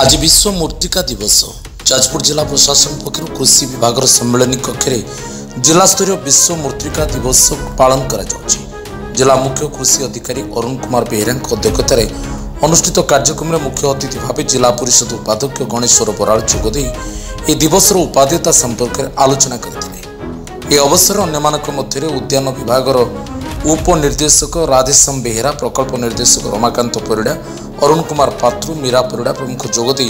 आज विश्व मूर्तिका दिवस जाजपुर जिला प्रशासन पक्षर कृषि विभाग सम्मेलन कक्ष जिला स्तरीय विश्व मूर्तिका दिवस पालन करा जाउछि। जिला मुख्य कृषि अधिकारी अरुण कुमार बेहेरा अध्यक्षत अनुष्ठित कार्यक्रम में मुख्य अतिथि भाव जिला परिषद उपाध्यक्ष गणेश्वर बराल जोगदे यह दिवसर उपादेयता संपर्क में आलोचना करथिले। यह अवसर अन्यमानक मध्य उद्यान विभाग उपनिर्देशक राधेश्याम बेहेरा, प्रकल्प निर्देशक रमाकांत परिड़ा, अरुण कुमार पात्र, मीरा परिड़ा प्रमुख जोगदे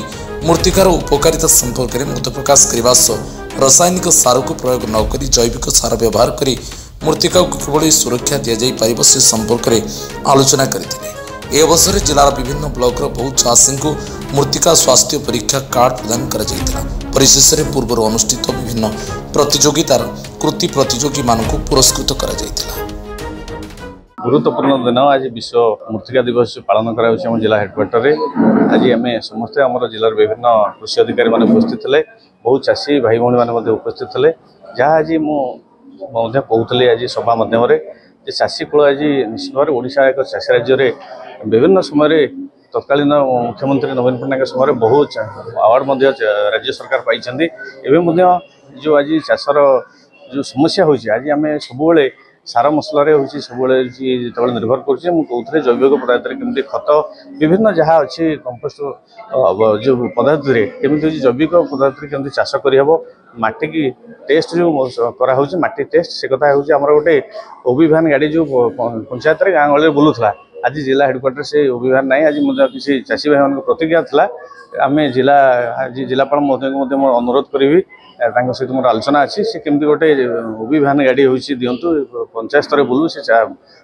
मूर्तिकार उपकारिता संपर्क में मत प्रकाश करने सह रासायनिक सार को प्रयोग नक जैविक सार व्यवहार कर मूर्तिका को किभली सुरक्षा दि जापर से संपर्क में आलोचना करथिले। यह अवसर में जिलार विभिन्न ब्लॉक बहु चाषी को मूर्तिका स्वास्थ्य परीक्षा कार्ड प्रदान करा परिशेष में पूर्व अनुष्ठित विभिन्न प्रतियोगितार कृति प्रतियोगी मानक पुरस्कृत करा जायतिला। गुरुत्वपूर्ण दिन आज विश्व मूर्तिका दिवस पालन कर जिला हेडक्वार्टर में आज आम समस्ते आम जिलार विभिन्न कृषि अधिकारी मैंने उपस्थित थे, बहुत चाषी भाई भाई मैंने उपस्थित थे। जहाँ आज मुझे कहूली आज सभा मध्यम चाषी कूल आज निश्चित भाव ओडिशा एक चाषी राज्य में विभिन्न समय तत्कालीन मुख्यमंत्री नवीन पट्टनायक समय बहुत अवार्ड राज्य सरकार पाई जो आज चाषर जो समस्या हो आम सब सार मसलार सब निर्भर कर जैविक पदार्थ केमती खत विभिन्न जहाँ अच्छी कंपोस्ट जो पदार्थ केमी जैविक पदार्थ केमती चाष करहब माटी की टेस्ट जो कराऊँ माटी टेस्ट से कथा हूँ आम गोटे ओबी भैन गाड़ी जो पंचायत गाँ गहली बुलूला आज जिला हेडक्वार्टर से ओबी भैन ना आज किसी चाषी भाई मान प्रतिज्ञा था आम जिला आज जिलापाल महोदय अनुरोध करी सहित मोर आलोचना अच्छी से केमती गोटे ओबी भैन गाड़ी हो दिंतु पंचायत स्तर बुलू से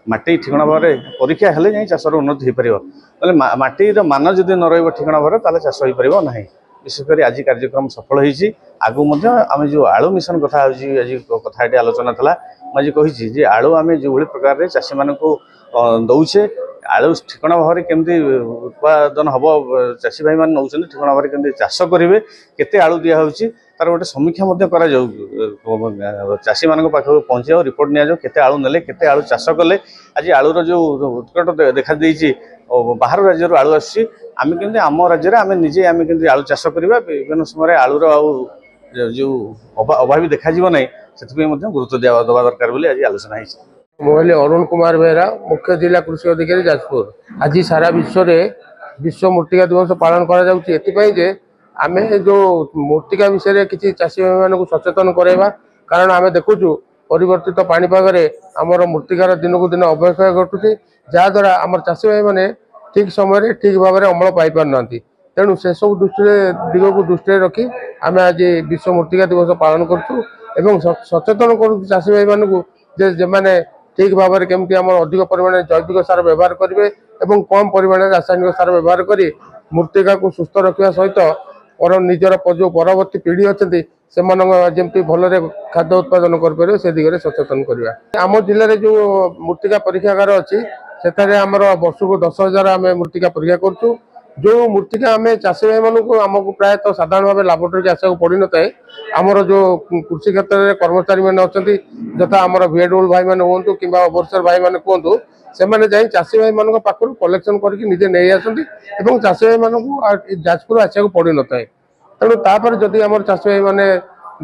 माटी ठिकणा भाव परीक्षा हेले जाए चाषर उन्नति हो पार माटीर मान जदि न ठिकणा भाव ताले चाष हो पार ना। विशेषकर आज कार्यक्रम सफल होती आगू आम जो आलू मिशन कथा आज कथा आलोचना था मुझे कही आलू आम जो प्रकार चाषी मान दौचे आलू ठिकणा भाव केमती उत्पादन हम चाषी भाई मैंने नौ ठिकणा भाव केमती चाष करेंगे केते आलू दिया तार गोटे समीक्षा चाषी मान पाख पहुँचे रिपोर्ट नि केते आलू नेले केते आलू चाष कले आज आलूर जो उत्कट देखा देती बाहर राज्य आलू आसूँ आम केमती आम राज्य में आम निजे आम केमती आलू चाष करवा विभिन्न समय आलूर जो अभावी देखा ना से गुरुत्व देवा दरकार बोली आज आलोचना मोहली अरुण कुमार बेहेरा, मुख्य जिला कृषि अधिकारी जाजपुर। आज सारा विश्व में विश्व मूर्तिका दिवस पालन करा आम जो मूर्तिका विषय किसी चाषी भाई मान सचेतन कराइबा कारण आम देखुचु परिवर्तित पाणीपाग आमर मूर्तिकार दिन को दिन अवक्षय घटुची जहाद्वारा आम चाषी भाई मैंने ठीक समय ठीक भाव में अमल पाई पार ना तेणु से सब दिग को दृष्टि रखी आम आज विश्व मूर्तिका दिवस पालन करूँ सचेतन करूँ चाषी भाई मानक ठीक भाव में केमती आम अधिक परिमाण जैविक सार व्यवहार करेंगे और कम परिमाण रासायनिक सार व्यवहार कर मूर्तिका को सुस्थ रखा सहित और निजर जो परवर्ती पीढ़ी अच्छा से भल खाद्य उत्पादन कर से दिगरे सचेतन करवा। आम जिले में जो मूर्तिका परीक्षागार अच्छी से आमर वर्ष को 10,000 आम मूर्तिका परीक्षा करूँ जो मूर्तिका आम चाषी भाई मानक आमको प्रायतः साधारण भाव लाबोरेटरी आसा पड़ न थाए आमर जो कृषि क्षेत्र में कर्मचारी मैंने अच्छा जथा आम भिएडब्ल्यू भाई मैंने हूँ कि ओवरसियर भाई मैंने कहतु से चाषी भाई मान पाखर कलेक्शन करके निजे नहीं आसती चाषी भाई मानक जाजपुर आसा पड़ न थाए तेणु तापर जदि आम चाषी भाई मैंने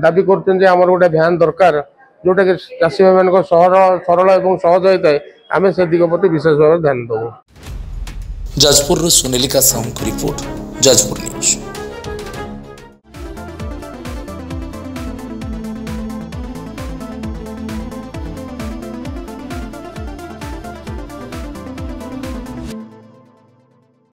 दाबी कर गोटे भ्यान दरकार जोटा कि चाषी भाई मान सरल और सहज होता है आम से दिग प्रति विशेष भाव ध्यान देव। जाजपुर सुनीलिका साहू की रिपोर्ट, जाजपुर न्यूज।